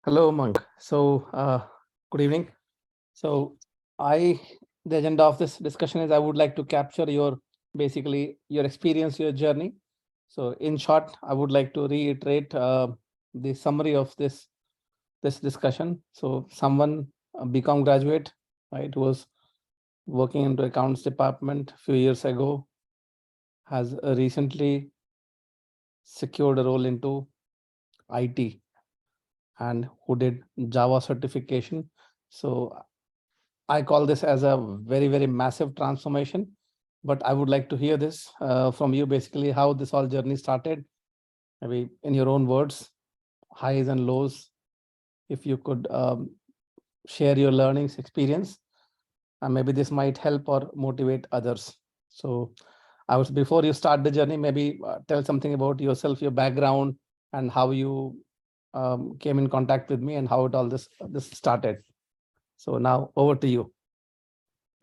Hello, Monk. Good evening. So, I the agenda of this discussion is I would like to capture basically your experience, your journey. So, in short, I would like to reiterate the summary of this discussion. So, someone BCom graduate, right, who was working into accounts department a few years ago, has recently secured a role into IT and who did Java certification. So I call this as a very, very massive transformation. But I would like to hear this from you, basically, how this all journey started, maybe in your own words, highs and lows. If you could share your learnings, experience, and maybe this might help or motivate others. So before you start the journey, maybe tell something about yourself, your background, and how you came in contact with me and how it all this started. So now over to you.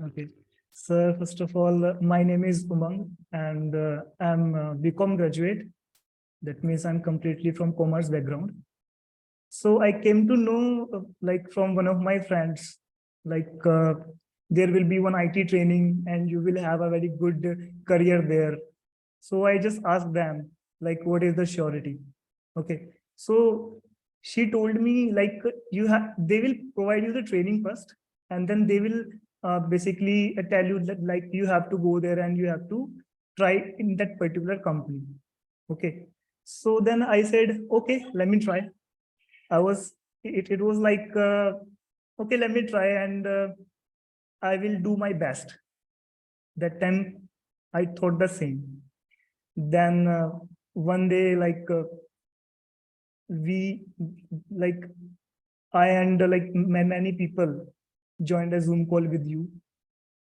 Okay. So first of all, my name is Umang and I'm a BCom graduate. That means I'm completely from commerce background. So I came to know like from one of my friends, like there will be one IT training and you will have a very good career there. So I just asked them like, what is the surety? Okay. So she told me like they will provide you the training first and then they will basically tell you that like you have to go there and you have to try in that particular company. Okay. So then I said, okay, let me try. It was like, okay, let me try and I will do my best. That time I thought the same. Then one day, we, like I and like many people joined a Zoom call with you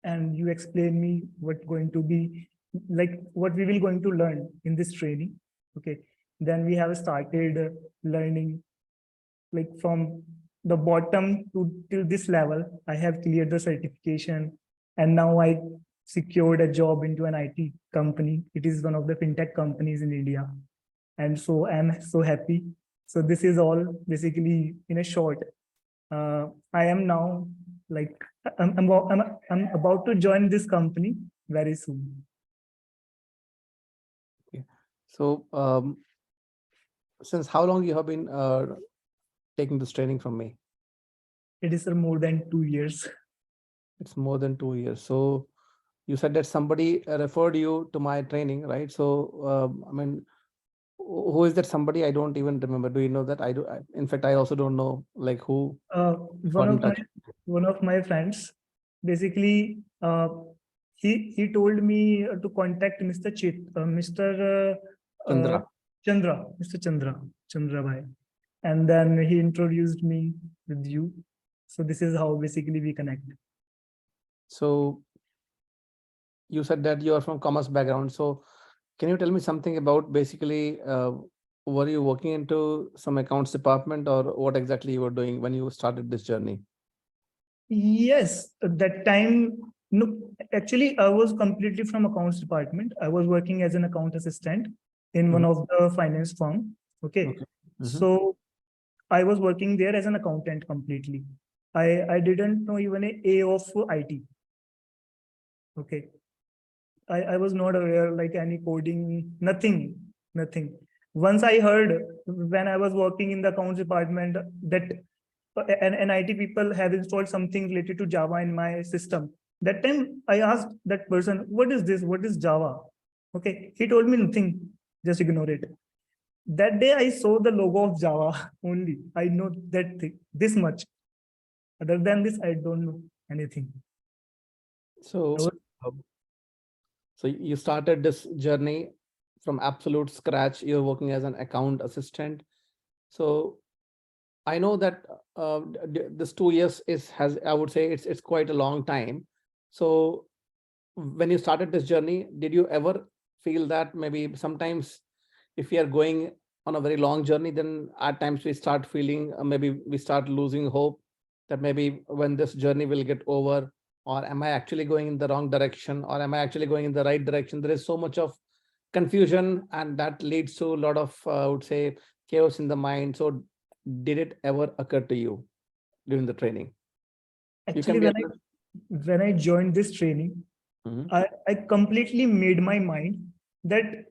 and you explain me what going to be, like what we will going to learn in this training. Okay. Then we have started learning like from the bottom to till this level. I have cleared the certification and now I secured a job into an IT company. It is one of the fintech companies in India. And so I'm so happy. So this is all basically in a short. I am now like I'm about to join this company very soon. Okay. So since how long you have been taking this training from me? It is more than 2 years. It's more than 2 years. So you said that somebody referred you to my training, right? So I mean, who is that somebody? I don't even remember. Do you know that? In fact, I also don't know like who got One in of my touch. friends, basically, he told me to contact Mr. Chandra. Chandra, Chandra Bhai, and then he introduced me with you. So this is how basically we connect. So you said that you are from commerce background. So can you tell me something about basically were you working into some accounts department or what exactly you were doing when you started this journey? Yes, at that time, no, actually, I was completely from accounts department. I was working as an account assistant in one of the finance firm. Okay. Okay. So I was working there as an accountant completely. I didn't know even a of IT. Okay. I was not aware like any coding, nothing. Once I heard when I was working in the accounts department that an IT people have installed something related to Java in my system. That time I asked that person, what is this? What is Java? Okay. He told me nothing. Just ignore it. That day I saw the logo of Java only. I know that thing, this much. Other than this, I don't know anything. So so you started this journey from absolute scratch. You're working as an account assistant. So I know that this 2 years has, I would say it's quite a long time. So when you started this journey, did you ever feel that maybe sometimes if we are going on a very long journey, then at times we start feeling maybe we start losing hope that maybe when this journey will get over, or am I actually going in the wrong direction, or am I actually going in the right direction? There is so much of confusion and that leads to a lot of I would say chaos in the mind. So did it ever occur to you during the training? You Actually, be when I joined this training, Mhm. I completely made my mind that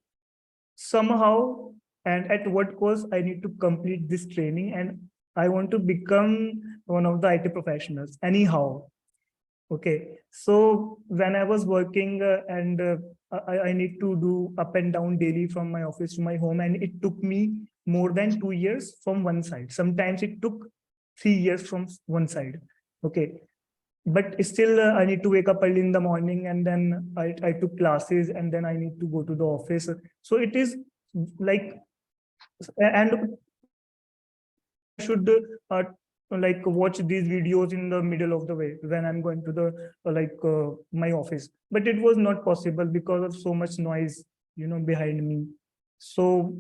somehow and at what cost I need to complete this training, and I want to become one of the IT professionals anyhow. Okay, so when I was working and I need to do up and down daily from my office to my home, and it took me more than 2 years from one side. Sometimes it took 3 years from one side. Okay, but still I need to wake up early in the morning, and then I took classes, and then I need to go to the office. So it is like, and should like watch these videos in the middle of the way when I'm going to the my office, but it was not possible because of so much noise, behind me. So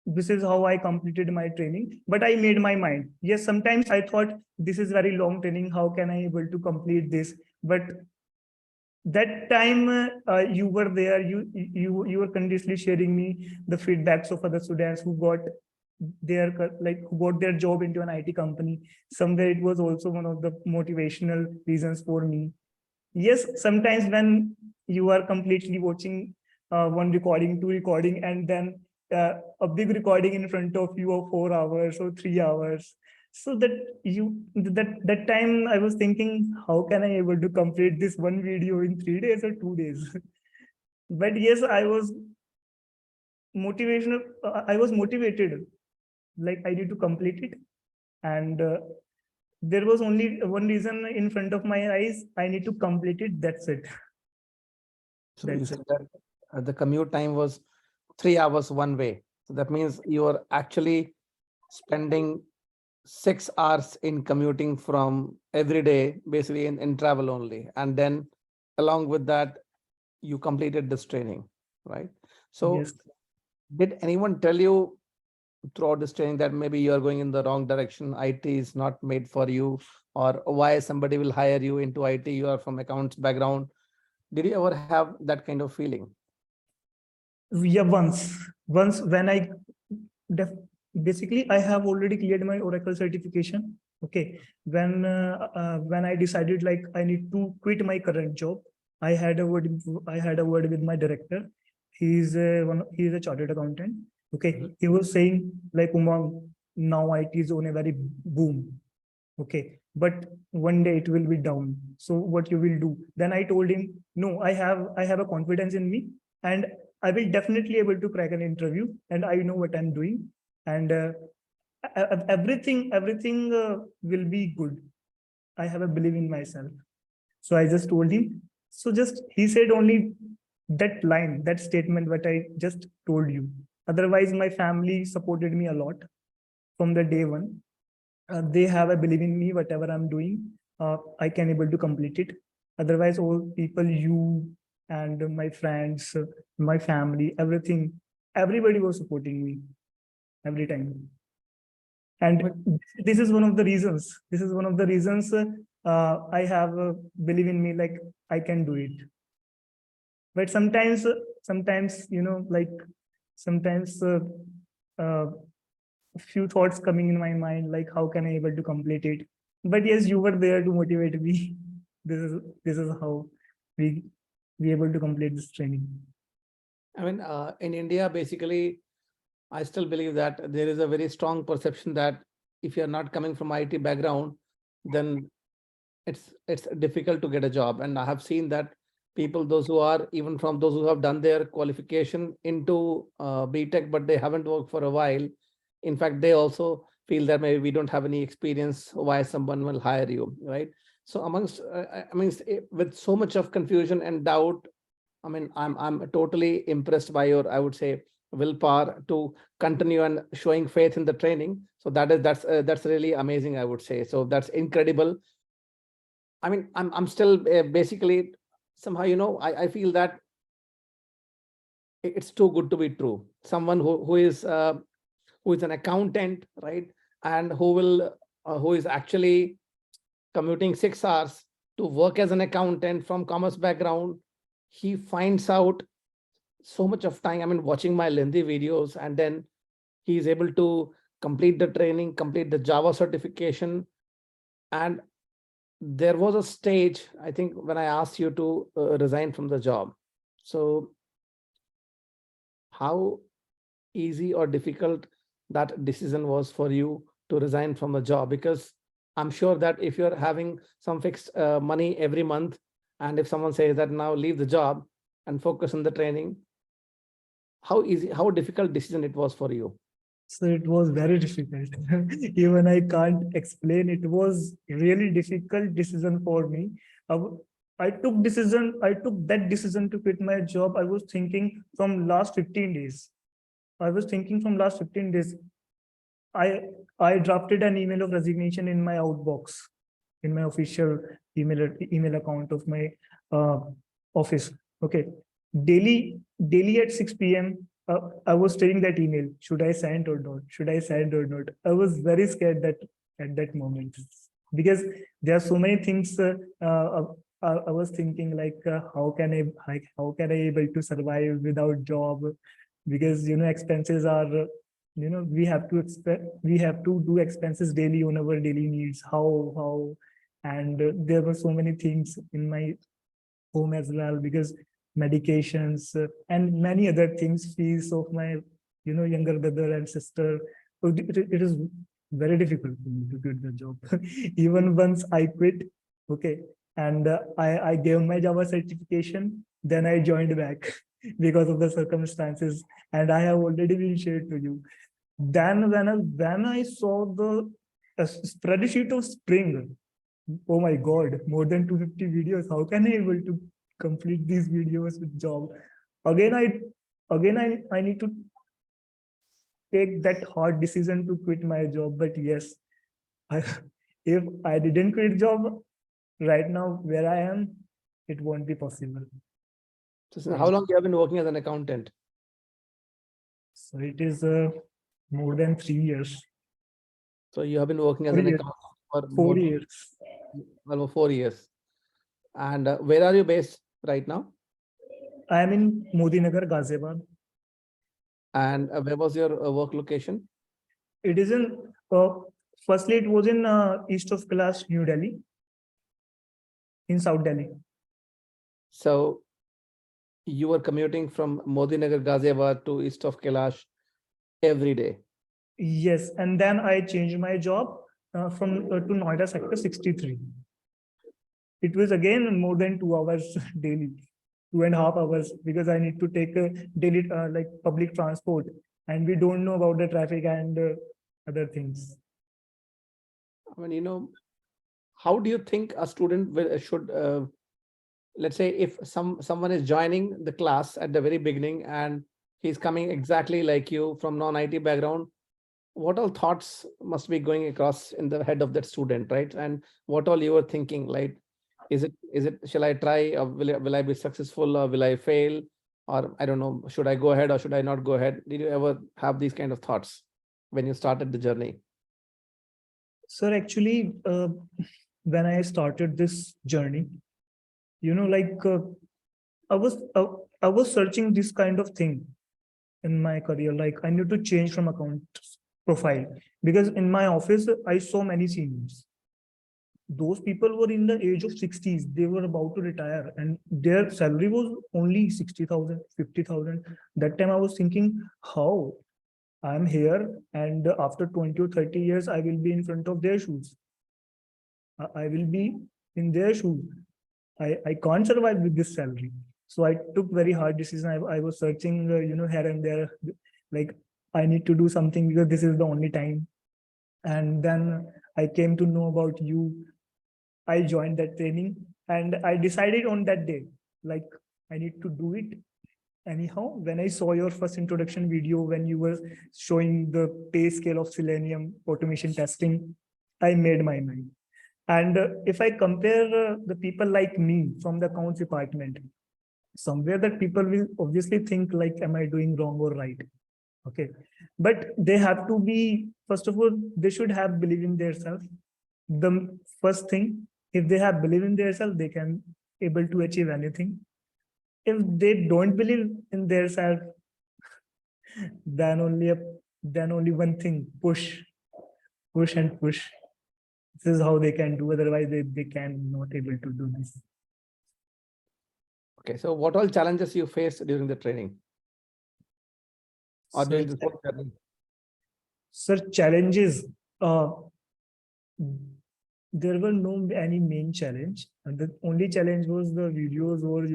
this is how I completed my training, but I made my mind. Yes, sometimes I thought this is very long training, how can I able to complete this? But that time you were there, you were continuously sharing me the feedbacks of other students who got who got their job into an IT company. Somewhere it was also one of the motivational reasons for me. Yes, sometimes when you are completely watching one recording, two recording, and then a big recording in front of you of 4 hours or 3 hours, so that that time I was thinking, how can I able to complete this one video in 3 days or 2 days? But yes, I was motivated, like I need to complete it, and there was only one reason in front of my eyes, I need to complete it, that's it. So you That's said it. that the commute time was 3 hours one way. So that means you are actually spending 6 hours in commuting from every day, basically in travel only. And then along with that, you completed this training, right? So Yes. did anyone tell you throughout this training that maybe you are going in the wrong direction, IT is not made for you, or why somebody will hire you into IT, you are from accounts background? Did you ever have that kind of feeling? Yeah, once when I def basically I have already cleared my Oracle certification. Okay, when I decided like I need to quit my current job, I had a word with my director. He's a chartered accountant. Okay, he was saying like, Umang, now IT is on a very boom. Okay, but one day it will be down, so what you will do? Then I told him, no, I have a confidence in me, and I will definitely able to crack an interview, and I know what I'm doing, and everything will be good. I have a belief in myself. So I just told him. So just he said only that line, that statement, what I just told you. Otherwise, my family supported me a lot from the day one. They have a belief in me, whatever I'm doing, I can able to complete it. Otherwise, all people, you and my friends, my family, everybody was supporting me every time. But And this is one of the reasons. This is one of the reasons I have believe in me, like I can do it. But sometimes, sometimes uh, few thoughts coming in my mind, like how can I able to complete it? But yes, you were there to motivate me. This is how we we able to complete this training. I mean, in India, basically, I still believe that there is a very strong perception that if you're not coming from IT background, then it's difficult to get a job. And I have seen that people, those who are even from those who have done their qualification into BTech, but they haven't worked for a while. In fact, they also feel that maybe we don't have any experience, why someone will hire you, right? So amongst, I mean, with so much of confusion and doubt, I mean, I'm totally impressed by your, I would say, willpower to continue and showing faith in the training. So that's really amazing, I would say. So that's incredible. I mean, I'm still basically somehow, I feel that it's too good to be true. Someone who is an accountant, right, and who is actually commuting 6 hours to work as an accountant from commerce background, he finds out so much of time. I mean, watching my lengthy videos, and then he is able to complete the training, complete the Java certification. And there was a stage, I think, when I asked you to resign from the job. So how easy or difficult that decision was for you to resign from a job? Because I'm sure that if you're having some fixed money every month, and if someone says that now leave the job and focus on the training, how difficult decision it was for you? So it was very difficult. Even I can't explain. It was really difficult decision for me. I took that decision to quit my job. I was thinking from last 15 days. I I drafted an email of resignation in my outbox, in my official email account of my uh, office. Okay, daily at 6 p.m. I was staring that email. Should I send or not? Should I send or not? I was very scared that at that moment, because there are so many things. I was thinking like, how can I able to survive without job? Because expenses are, we have to do expenses daily on our daily needs. How and there were so many things in my home as well, because medications and many other things, fees of my younger brother and sister. So it is very difficult for me to quit the job. Even once I quit, okay, and I gave my Java certification, then I joined back because of the circumstances, and I have already been shared to you. Then when I saw the spreadsheet of Spring, oh my God, more than 250 videos. How can I able to complete these videos with job? Again, I need to take that hard decision to quit my job. But yes, I, if I didn't quit job right now where I am, it won't be possible. So how long you have been working as an accountant? So it is more than 3 years. So you have been working as 4 an years. accountant for 4 years. almost 4 years. And where are you based right now? I am in Modinagar, Ghaziabad. And where was your work location? It is in, firstly, it was in east of Kailash, New Delhi, in South Delhi. So you were commuting from Modinagar, Ghaziabad to east of Kailash every day. Yes, and then I changed my job from to Noida sector 63. It was again more than 2 hours daily, 2.5 hours, because I need to take a daily like public transport, and we don't know about the traffic and other things. I mean, how do you think a student should, let's say, if someone is joining the class at the very beginning and he's coming exactly like you from non-IT background, what all thoughts must be going across in the head of that student, right? And what all you were thinking, like, is it, shall I try, or will I be successful, or will I fail? Or I don't know, should I go ahead or should I not go ahead? Did you ever have these kind of thoughts when you started the journey? Sir, actually, when I started this journey, like I was searching this kind of thing in my career. Like I need to change from account profile, because in my office I saw many seniors. Those people were in the age of 60s. They were about to retire, and their salary was only 60,000, 50,000. That time I was thinking, how I'm here, and after 20 or 30 years, I will be in front of their shoes. I will be in their shoes. I can't survive with this salary. So I took very hard decision. I was searching, here and there, like I need to do something because this is the only time. And then I came to know about you. I joined that training, and I decided on that day, like I need to do it anyhow. When I saw your first introduction video, when you were showing the pay scale of Selenium automation testing, I made my mind. And if I compare the people like me from the accounts department, somewhere that people will obviously think like, am I doing wrong or right? Okay. But they have to be, first of all, they should have belief in themselves. The first thing, if they have belief in themselves, they can able to achieve anything. If they don't believe in themselves, then only then only one thing, push and push. This is how they can do, otherwise they can not able to do this. Okay, so what all challenges you faced during the training or during this whole journey? Sir, challenges, there were no any main challenge, and the only challenge was the videos were,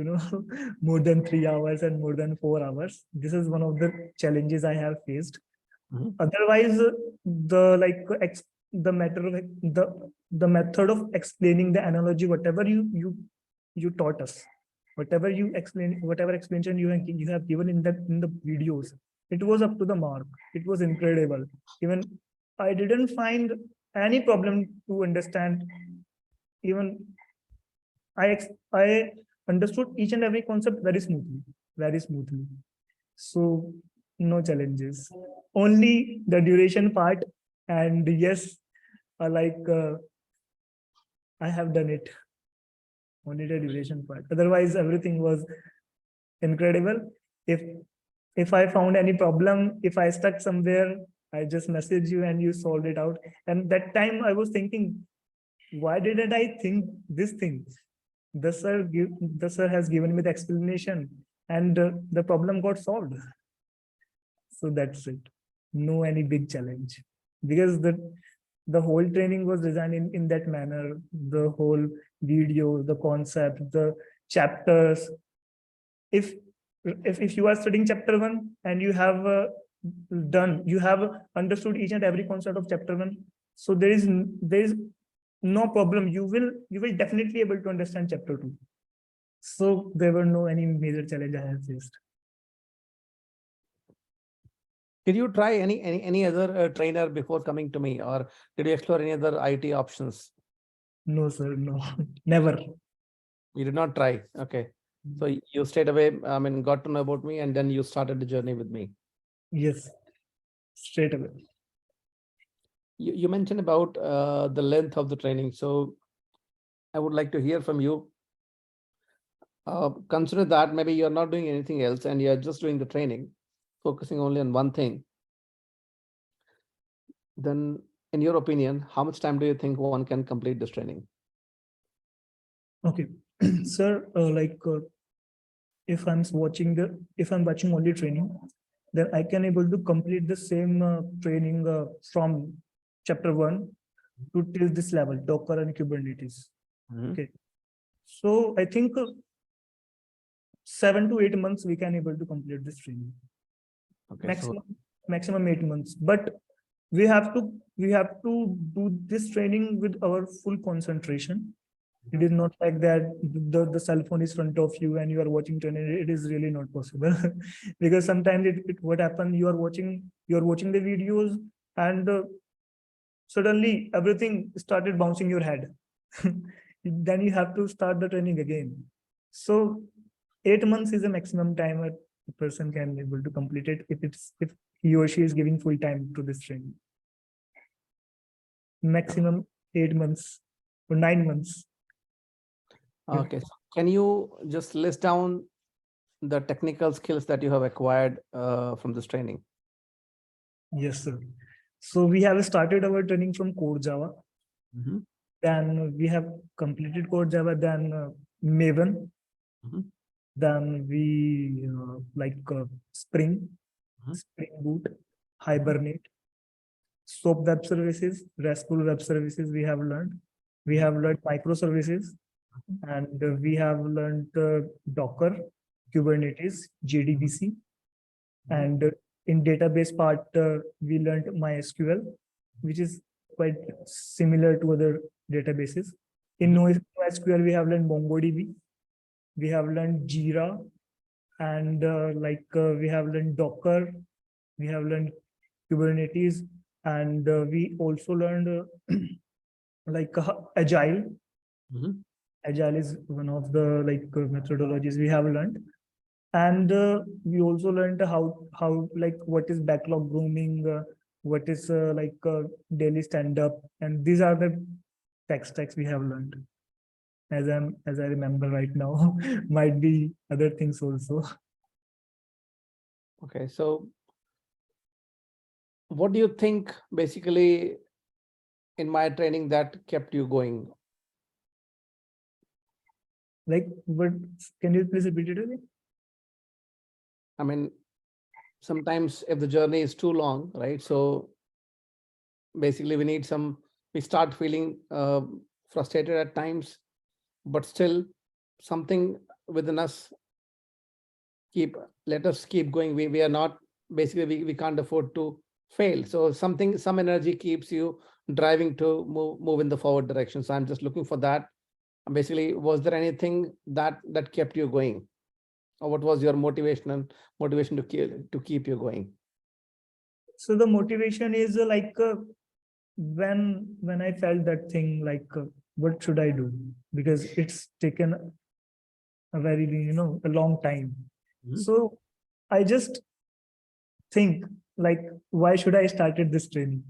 more than 3 hours and more than 4 hours. This is one of the challenges I have faced. Mhm. Otherwise, the matter of the method of explaining the analogy, whatever you taught us, whatever explanation you have given in the videos, it was up to the mark. It was incredible. Even I didn't find any problem to understand. Even I understood each and every concept very smoothly, very smoothly. So no challenges, only the duration part. And yes, I have done it, only the duration part. Otherwise, everything was incredible. If I found any problem, if I stuck somewhere, I just message you and you solved it out. And that time I was thinking, why didn't I think this thing? The sir has given me the explanation, and the problem got solved. So that's it. No any big challenge, because the whole training was designed in that manner. The whole video, the concept, the chapters. If if you are studying chapter 1 and you have you have understood each and every concept of chapter 1, so there is no problem. You will definitely able to understand chapter 2. So there were no any major challenge I have faced. Did you try any other trainer before coming to me, or did you explore any other IT options? No, sir, no, never. You did not try. Okay. So you straight away, I mean, got to know about me, and then you started the journey with me. Yes, straight away. You mentioned about the length of the training. So I would like to hear from you. Consider that maybe you're not doing anything else and you're just doing the training, focusing only on one thing. Then, in your opinion, how much time do you think one can complete this training? Okay, sir, if I'm watching only training, then I can able to complete the same training from chapter 1 to till this level, Docker and Kubernetes. Mhm. Okay, so I think 7 to 8 months we can able to complete this training. Okay, Maximum 8 months, but we have to do this training with our full concentration. It is not like that the cell phone is front of you and you are watching training. It is really not possible because sometimes what happens, you are watching the videos, and suddenly everything started bouncing your head. Then you have to start the training again. So 8 months is the maximum time a person can be able to complete it if he or she is giving full time to this training. Maximum 8 months or 9 months. Okay, so can you just list down the technical skills that you have acquired from this training? Yes, sir. So we have started our training from Core Java. Mhm. Then we have completed Core Java, then Maven. Mhm. Then we Spring, Mhm. Spring Boot, Hibernate, SOAP web services, RESTful web services we have learned. We have learned microservices, and we have learned Docker, Kubernetes, JDBC, and in database part, we learned MySQL, which is quite similar to other databases. In NoSQL, we have learned MongoDB, we have learned Jira, and we have learned Docker, we have learned Kubernetes, and we also learned Agile. Mhm. Agile is one of the methodologies we have learned. And we also learned how what is backlog grooming, what is daily stand up, and these are the tech stacks we have learned as I remember right now. Might be other things also. Okay, so what do you think basically in my training that kept you going? Like, what, can you please repeat it again? I mean, sometimes if the journey is too long, right? So basically we start feeling frustrated at times, but still something within us let us keep going. We are not, basically we can't afford to fail. So some energy keeps you driving to move in the forward direction. So I'm just looking for that. Basically, was there anything that kept you going, or what was your motivation to keep you going? So the motivation is when I felt that thing, what should I do? Because it's taken a very, a long time. Mhm. So I just think, like, why should I started this training?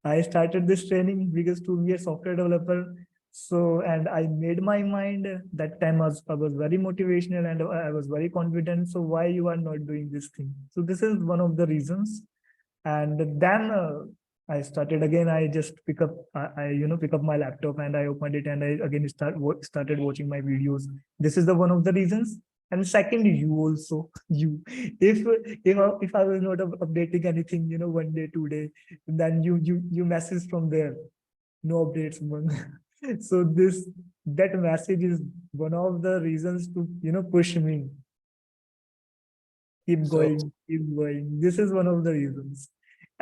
I started this training because to be a software developer. So, and I made my mind that time. I was very motivational and I was very confident. So why you are not doing this thing? So this is one of the reasons. And then I started again. I just pick up my laptop and I opened it and I again started watching my videos. This is the one of the reasons. And second, you also, if I was not updating anything, one day, 2 day, then you message from there, no updates, man. So that message is one of the reasons to push me, keep So going, keep going. This is one of the reasons.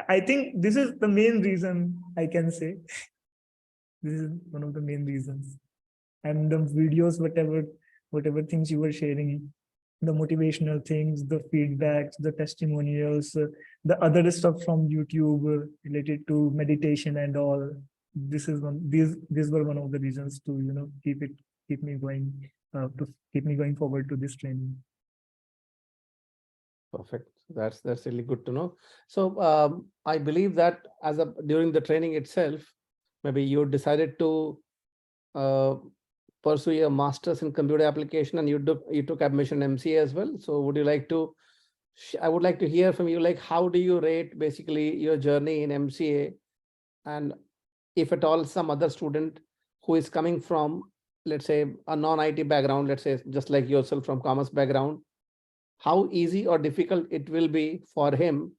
I think this is the main reason, I can say. This is one of the main reasons. And the videos, whatever things you were sharing, the motivational things, the feedbacks, the testimonials, the other stuff from YouTube related to meditation and all. These were one of the reasons to keep me going, to keep me going forward to this training. perfect. That's really good to know. So I believe that during the training itself, maybe you decided to uh, pursue a master's in computer application, and you took admission in MCA as well. So would you like to? I would like to hear from you. Like, how do you rate basically your journey in MCA, and if at all some other student who is coming from, let's say, a non-IT background, let's say just like yourself from commerce background, how easy or difficult it will be for him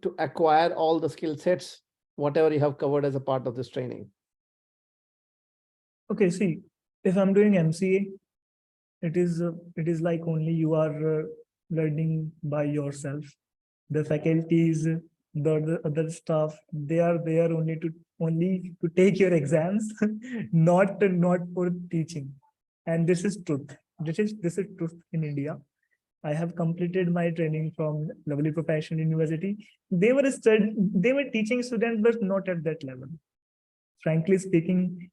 to acquire all the skill sets, whatever you have covered as a part of this training? Okay, see, if I'm doing MCA, it is like only you are learning by yourself. The faculties, the other staff, they are there only to take your exams, not for teaching. And this is truth. This is truth in India. I have completed my training from Lovely Professional University. They were teaching students, but not at that level. Frankly speaking,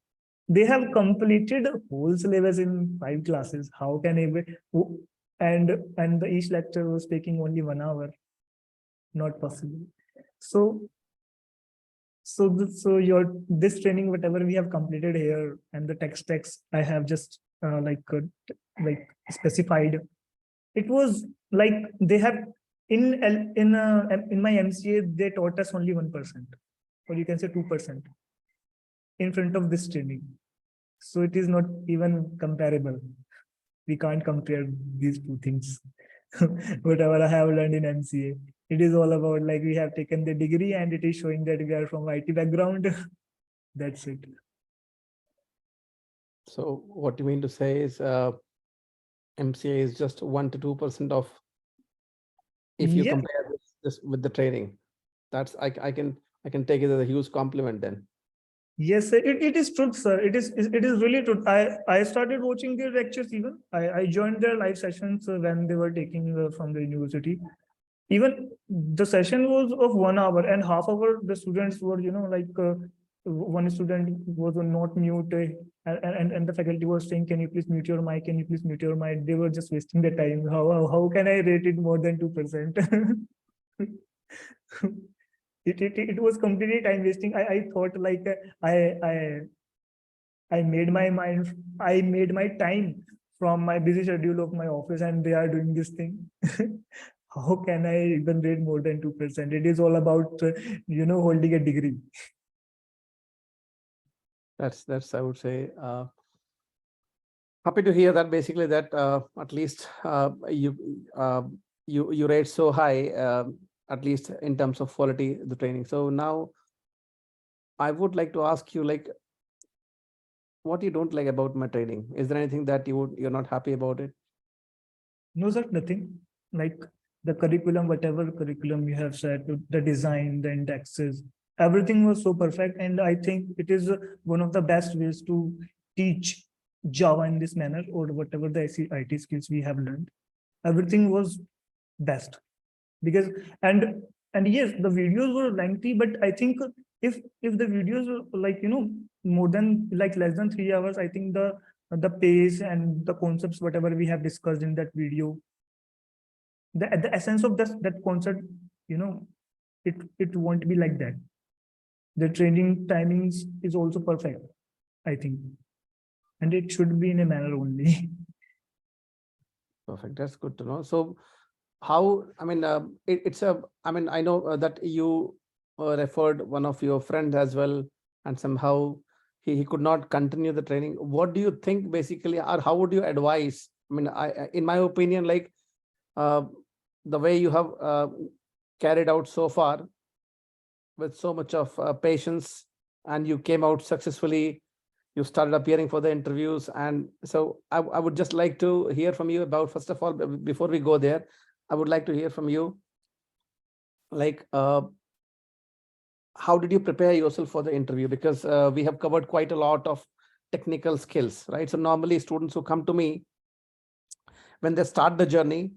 they have completed whole syllabus in 5 classes. How can each lecture was taking only 1 hour? Not possible. So this training, whatever we have completed here, and the text I have just specified, it was like they have in my MCA they taught us only 1%, or you can say 2% in front of this training. So it is not even comparable. We can't compare these two things. Whatever I have learned in MCA, it is all about like we have taken the degree and it is showing that we are from IT background. That's it. So what you mean to say is MCA is just 1 to 2% of, if you Yeah. compare this with the training. That's I can take it as a huge compliment then. Yes, sir. It is truth, sir. It is really truth. I started watching their lectures even. I joined their live sessions when they were taking from the university. Even the session was of 1 hour, and half hour the students were, one student was not mute, and the faculty was saying, "Can you please mute your mic? Can you please mute your mic?" They were just wasting the time. How can I rate it more than 2%? It was completely time wasting. I thought like I made my mind, I made my time from my busy schedule of my office, and they are doing this thing. how can I even rate more than 2%? It is all about, holding a degree. That's I would say happy to hear that basically that at least you rate so high, at least in terms of quality the training. So now I would like to ask you, like, what you don't like about my training? Is there anything that you're not happy about it? No, sir, nothing. Like the curriculum, whatever curriculum you have said, the design, the indexes, everything was so perfect. And I think it is one of the best ways to teach Java in this manner, or whatever the IT skills we have learned. Everything was best because and yes, the videos were lengthy, but I think if the videos were like, more than like less than 3 hours, I think the pace and the concepts, whatever we have discussed in that video, the essence of that concept, it won't be like that. The training timings is also perfect, I think, and it should be in a manner only. Perfect. That's good to know. So how, I mean, I mean, I know that you referred one of your friends as well, and somehow he could not continue the training. What do you think basically, or how would you advise? I mean, in my opinion, like the way you have carried out so far with so much of patience, and you came out successfully, you started appearing for the interviews. And so I would just like to hear from you about, first of all, before we go there, I would like to hear from you, like, how did you prepare yourself for the interview? Because we have covered quite a lot of technical skills, right? So normally students who come to me, when they start the journey,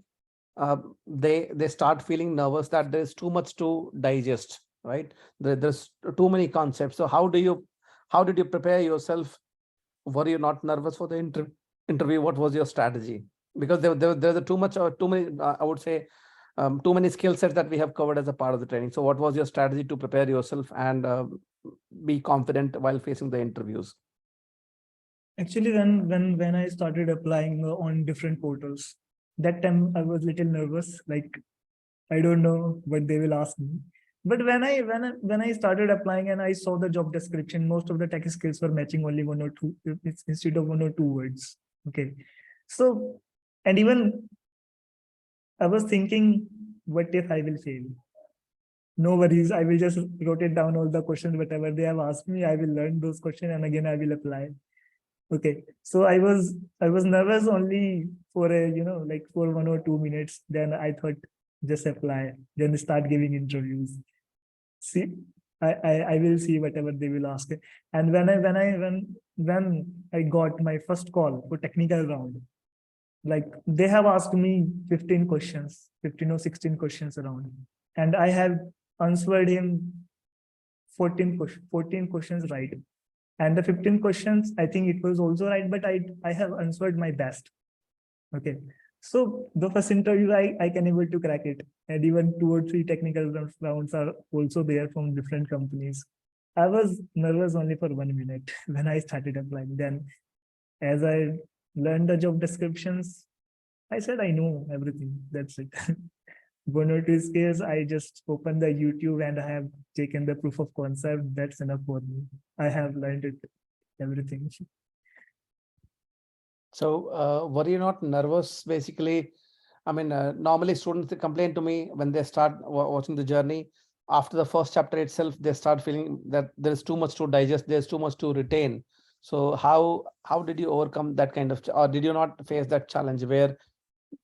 they start feeling nervous that there's too much to digest, right? There's too many concepts. So how did you prepare yourself? Were you not nervous for the interview? What was your strategy? Because there's a too many, I would say, too many skill sets that we have covered as a part of the training. So what was your strategy to prepare yourself and be confident while facing the interviews? Actually, when I started applying on different portals, that time I was little nervous, like I don't know what they will ask me. But when I started applying and I saw the job description, most of the tech skills were matching only one or two, instead of one or two words. Okay, so and even I was thinking, what if I will fail? No worries, I will just wrote it down all the questions, whatever they have asked me, I will learn those questions and again I will apply. Okay, so I was nervous only for like for 1 or 2 minutes. Then I thought, just apply, then start giving interviews. See, I will see whatever they will ask. And when I got my first call for technical round, like they have asked me 15 questions, 15 or 16 questions around, and I have answered him 14 questions right. And the 15 questions, I think it was also right, but I have answered my best. Okay. So the first interview, I can able to crack it. And even 2 or 3 technical rounds are also there from different companies. I was nervous only for 1 minute when I started applying. Then as I learned the job descriptions, I said, I know everything. That's it. 1 or 2 skills, I just opened the YouTube and I have taken the proof of concept. That's enough for me. I have learned it, everything. So were you not nervous basically? I mean, normally students, they complain to me when they start watching the journey. After the first chapter itself, they start feeling that there is too much to digest, there's too much to retain. So how did you overcome that kind of, or did you not face that challenge where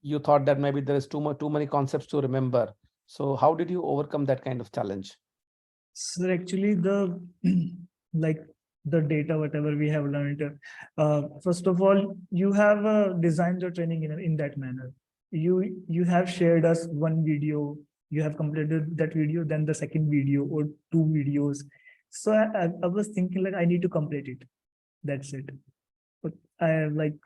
you thought that maybe there is too many concepts to remember? So how did you overcome that kind of challenge? So actually the like the data, whatever we have learned, first of all, you have designed your training in that manner. You have shared us one video, you have completed that video, then the second video or 2 videos. So I was thinking like I need to complete it. That's it. But I like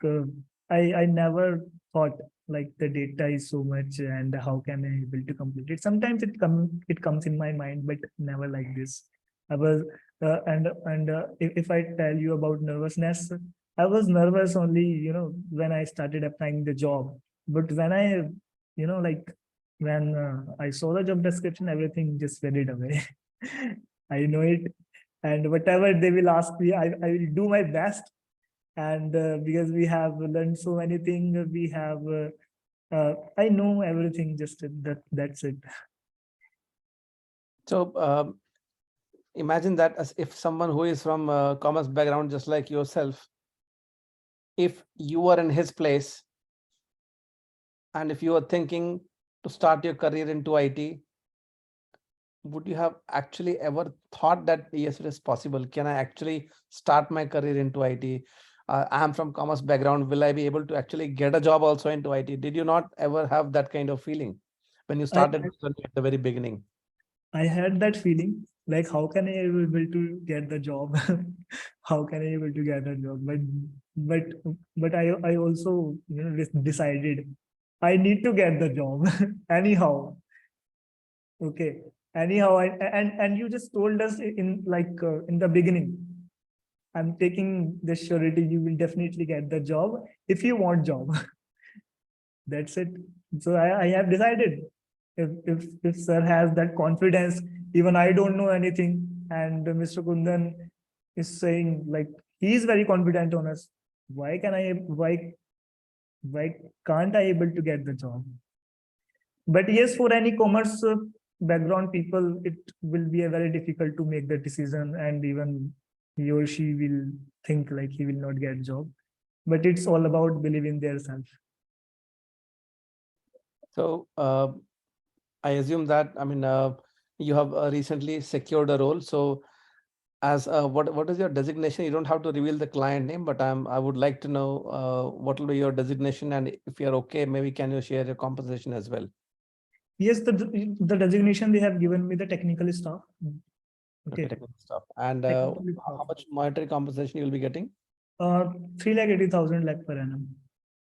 I never thought like the data is so much and how can I able to complete it. Sometimes it comes in my mind, but never like this. I was and if I tell you about nervousness, I was nervous only when I started applying the job. But when I like when I saw the job description, everything just faded away. I know it, and whatever they will ask me, I will do my best. And because we have learned so many things, I know everything. Just that's it. So imagine that as if someone who is from a commerce background, just like yourself, if you were in his place, and if you were thinking to start your career into IT, would you have actually ever thought that yes, it is possible? Can I actually start my career into IT? I am from commerce background. Will I be able to actually get a job also into IT? Did you not ever have that kind of feeling when you I started this journey at the very beginning? I had that feeling like how can I able to get the job? How can I able to get a job? But but I also decided I need to get the job anyhow. Okay. Anyhow, and you just told us in in the beginning, I'm taking the surety you will definitely get the job if you want job. That's it. So I have decided if sir has that confidence, even I don't know anything, and Mr. Kundan is saying like he is very confident on us. Why can I why can't I able to get the job? But yes, for any commerce background people, it will be a very difficult to make the decision, and even he or she will think like he will not get job. But it's all about believing their self. So I assume that, I mean, you have recently secured a role. So as what is your designation? You don't have to reveal the client name, but I would like to know what will be your designation, and if you're okay, maybe can you share your compensation as well? Yes, the designation they have given me the technical staff. Okay, Okay. technical stuff. And Technical how staff. much monetary compensation you'll be getting? 3,80,000 lakh per annum.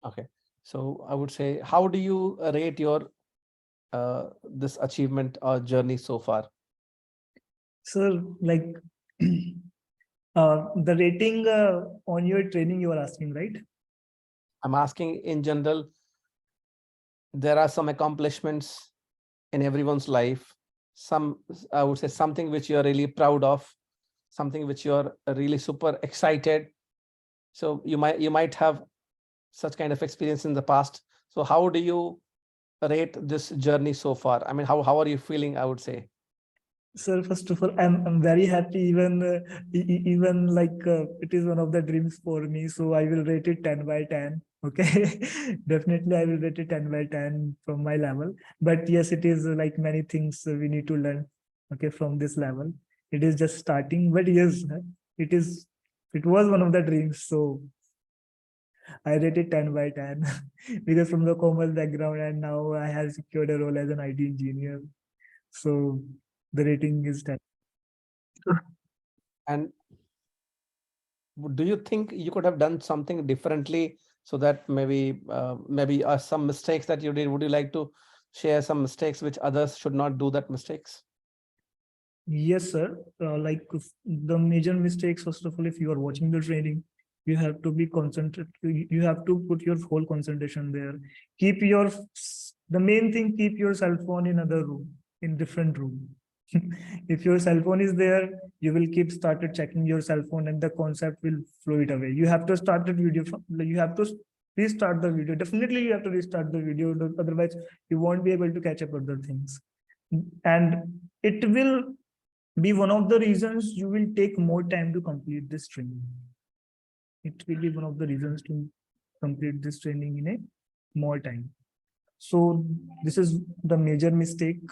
Okay, so I would say, how do you rate your this achievement or journey so far? Sir, like the rating on your training you are asking, right? I'm asking in general. There are some accomplishments in everyone's life. Some, I would say, something which you're really proud of, something which you're really super excited. So you might have such kind of experience in the past. So how do you rate this journey so far? I mean, how are you feeling, I would say? Sir, first of all, I'm very happy. Even even like it is one of the dreams for me. So I will rate it 10 by 10. Okay, definitely I will rate it 10 by 10 from my level. But yes, it is like many things we need to learn. Okay, from this level, it is just starting. But yes, it is. It was one of the dreams. So I rate it 10 by 10 because from the commerce background, and now I have secured a role as an IT engineer. So the rating is 10. And do you think you could have done something differently, so that maybe some mistakes that you did, would you like to share some mistakes which others should not do that mistakes? Yes, sir. The major mistakes, first of all, if you are watching the training, you have to be concentrated. You have to put your whole concentration there. Keep your, the main thing, keep your cell phone in other room, in different room. If your cell phone is there, you will keep started checking your cell phone and the concept will flow it away. You have to start the video from, you have to restart the video. Definitely you have to restart the video. Otherwise you won't be able to catch up other things. And it will be one of the reasons you will take more time to complete this training. It will be one of the reasons to complete this training in a more time. So this is the major mistake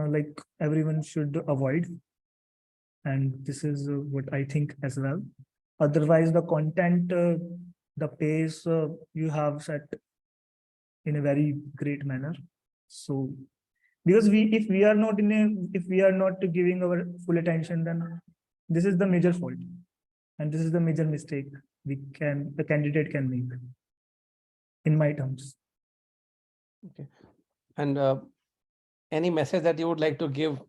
like everyone should avoid. And this is what I think as well. Otherwise, the content, the pace you have set in a very great manner. So because if we are not if we are not giving our full attention, then this is the major fault, and this is the major mistake the candidate can make, in my terms. Okay. And any message that you would like to give,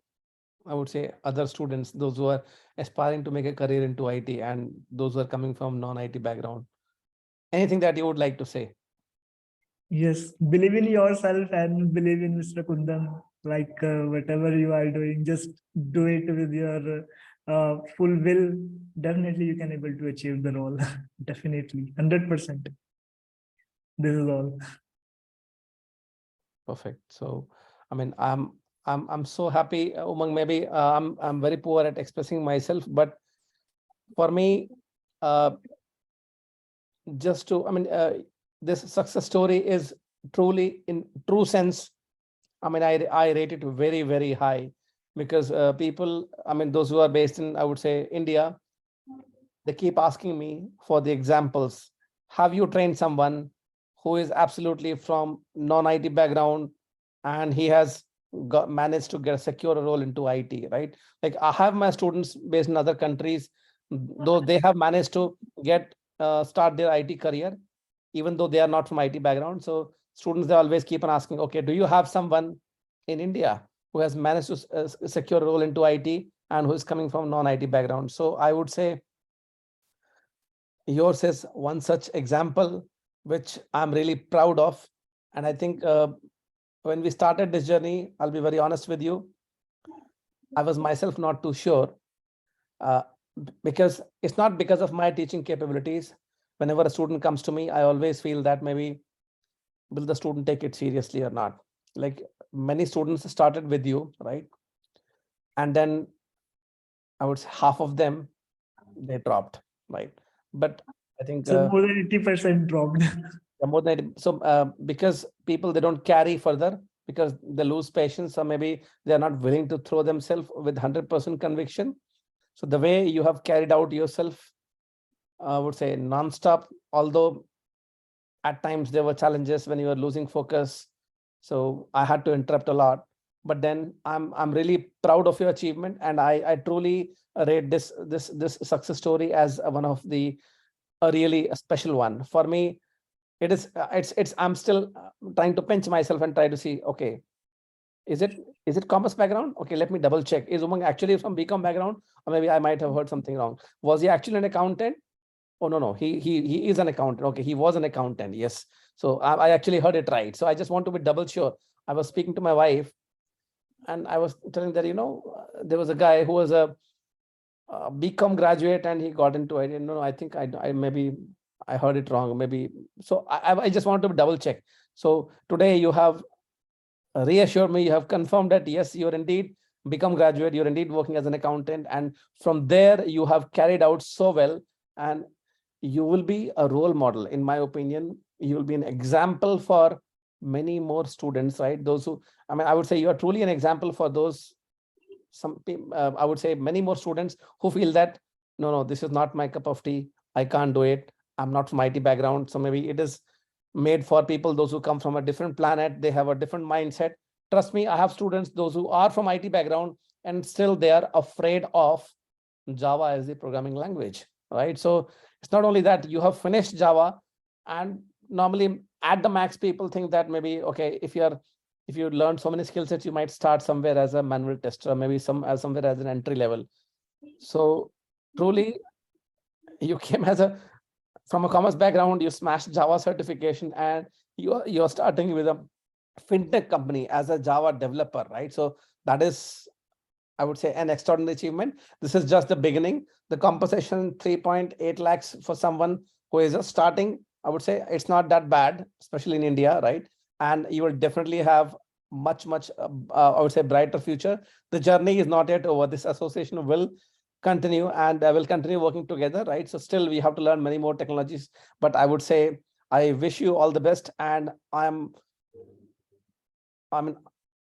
I would say, other students, those who are aspiring to make a career into IT, and those who are coming from non-IT background? Anything that you would like to say? Yes, believe in yourself and believe in Mr. Kundam. Like whatever you are doing, just do it with your full will. Definitely, you can able to achieve the role. Definitely, 100%. This is all. Perfect. So, I mean, I'm so happy, Umang. Maybe I'm very poor at expressing myself, but for me, uh, just to, I mean, this success story is truly, in true sense, I mean, I rate it very, very high, because people, I mean, those who are based in, I would say, India, they keep asking me for the examples. Have you trained someone who is absolutely from non-IT background and he has managed to get a secure role into IT, right? Like I have my students based in other countries, though they have managed to get start their IT career, even though they are not from IT background. So students, they always keep on asking, okay, do you have someone in India who has managed to secure a role into IT and who is coming from non-IT background? So I would say yours is one such example, which I'm really proud of. And I think when we started this journey, I'll be very honest with you, I was myself not too sure, uh, because it's not because of my teaching capabilities. Whenever a student comes to me, I always feel that maybe will the student take it seriously or not? Like many students started with you, right? And then I would say half of them, they dropped, right? But I think So more than 80% dropped. more than so because people, they don't carry further because they lose patience, or maybe they are not willing to throw themselves with 100% conviction. So the way you have carried out yourself, I would say non-stop, although at times there were challenges when you were losing focus. So I had to interrupt a lot. But then I'm really proud of your achievement, and I truly rate this success story as one of the a really a special one for me. It is it's I'm still trying to pinch myself and try to see, okay, is it commerce background? Okay, let me double check. Is Umang actually from BCom background? Or maybe I might have heard something wrong. Was he actually an accountant? Oh, no, he is an accountant. Okay, he was an accountant. Yes. So I actually heard it right. So I just want to be double sure. I was speaking to my wife and I was telling that, there was a guy who was a BCom graduate and he got into it. No, I think I maybe I heard it wrong. Maybe. So I just want to double check. So today you have reassured me, you have confirmed that yes, you're indeed become graduate, you're indeed working as an accountant, and from there you have carried out so well, and you will be a role model, in my opinion. You will be an example for many more students, right? Those who, I mean, I would say you are truly an example for those, I would say many more students who feel that no, this is not my cup of tea, I can't do it, I'm not from IT background. So maybe it is made for people, those who come from a different planet, they have a different mindset. Trust me, I have students, those who are from IT background, and still they are afraid of Java as the programming language, right? So it's not only that you have finished Java, and normally at the max, people think that maybe, okay, if you learn so many skill sets, you might start somewhere as a manual tester, maybe somewhere as an entry level. So truly, you came as a from a commerce background, you smashed Java certification, and you're starting with a fintech company as a Java developer, right? So that is, I would say, an extraordinary achievement. This is just the beginning. The compensation 3.8 lakhs for someone who is just starting, I would say it's not that bad, especially in India, right? And you will definitely have much, I would say, brighter future. The journey is not yet over. This association will continue, and will continue working together, right? So still we have to learn many more technologies, but I would say I wish you all the best, and I mean,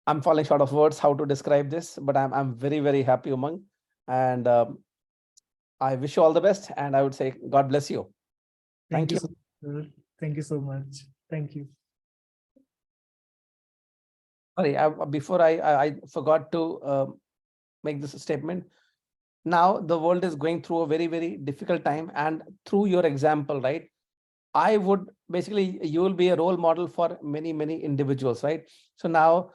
I'm falling short of words how to describe this, but I'm very, very happy, Umang, and I wish you all the best, and I would say God bless you. Thank you. So much, sir. Thank you so much. Thank you. Sorry, before I forgot to make this statement. Now the world is going through a very, very difficult time, and through your example, right, I would basically, you will be a role model for many, many individuals, right? So now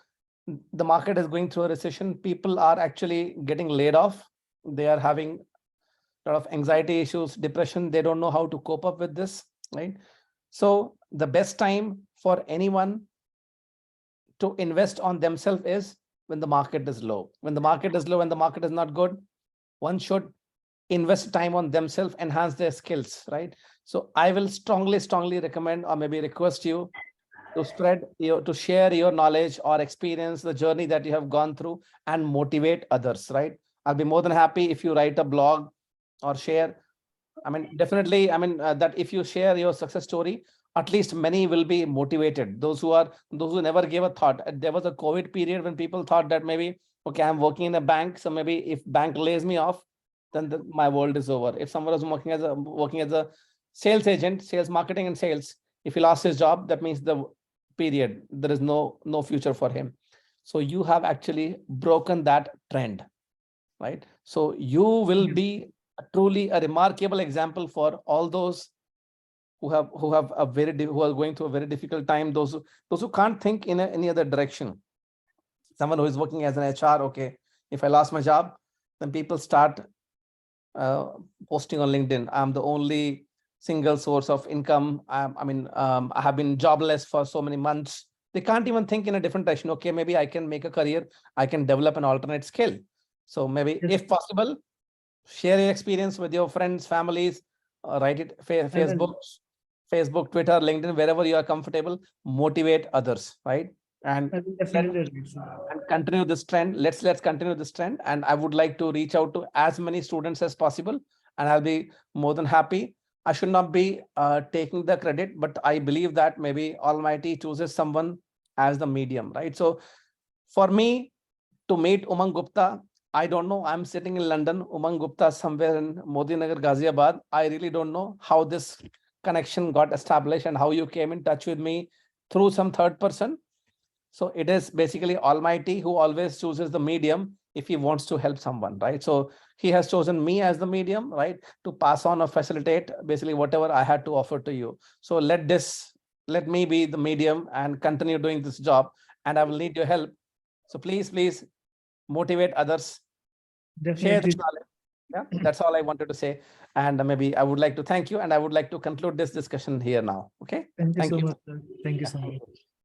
the market is going through a recession. People are actually getting laid off. They are having a lot of anxiety issues, depression. They don't know how to cope up with this, right? So the best time for anyone to invest on themselves is when the market is low. When the market is low, when the market is not good, one should invest time on themselves, enhance their skills, right? So I will strongly recommend or maybe request you to share your knowledge or experience, the journey that you have gone through, and motivate others, right? I'll be more than happy if you write a blog or share. I mean, definitely, that if you share your success story, at least many will be motivated. Those who never gave a thought. There was a COVID period when people thought that maybe, okay, I'm working in a bank, so maybe if bank lays me off, then my world is over. If someone was working as a sales agent, sales marketing and sales, if he lost his job, that means the period, there is no future for him. So you have actually broken that trend, right? So you will be truly a remarkable example for all those who are going through a very difficult time, those who can't think in any other direction. Someone who is working as an HR, okay, if I lost my job, then people start posting on LinkedIn, I'm the only single source of income. I have been jobless for so many months. They can't even think in a different direction. Okay, maybe I can make a career, I can develop an alternate skill. So maybe if possible, share your experience with your friends, families, write it Facebook, Twitter, LinkedIn, wherever you are comfortable, motivate others, right? And continue this trend. Let's continue this trend. And I would like to reach out to as many students as possible, and I'll be more than happy. I should not be taking the credit, but I believe that maybe Almighty chooses someone as the medium, right? So for me to meet Umang Gupta, I don't know. I'm sitting in London, Umang Gupta somewhere in Modi Nagar, Ghaziabad. I really don't know how this connection got established and how you came in touch with me through some third person. So it is basically Almighty who always chooses the medium if he wants to help someone, right? So he has chosen me as the medium, right, to pass on or facilitate basically whatever I had to offer to you. So let me be the medium and continue doing this job, and I will need your help. So please motivate others. Share the knowledge. Yeah, that's all I wanted to say. And maybe I would like to thank you, and I would like to conclude this discussion here now. Okay. Thank you so much, sir. Thank you so much.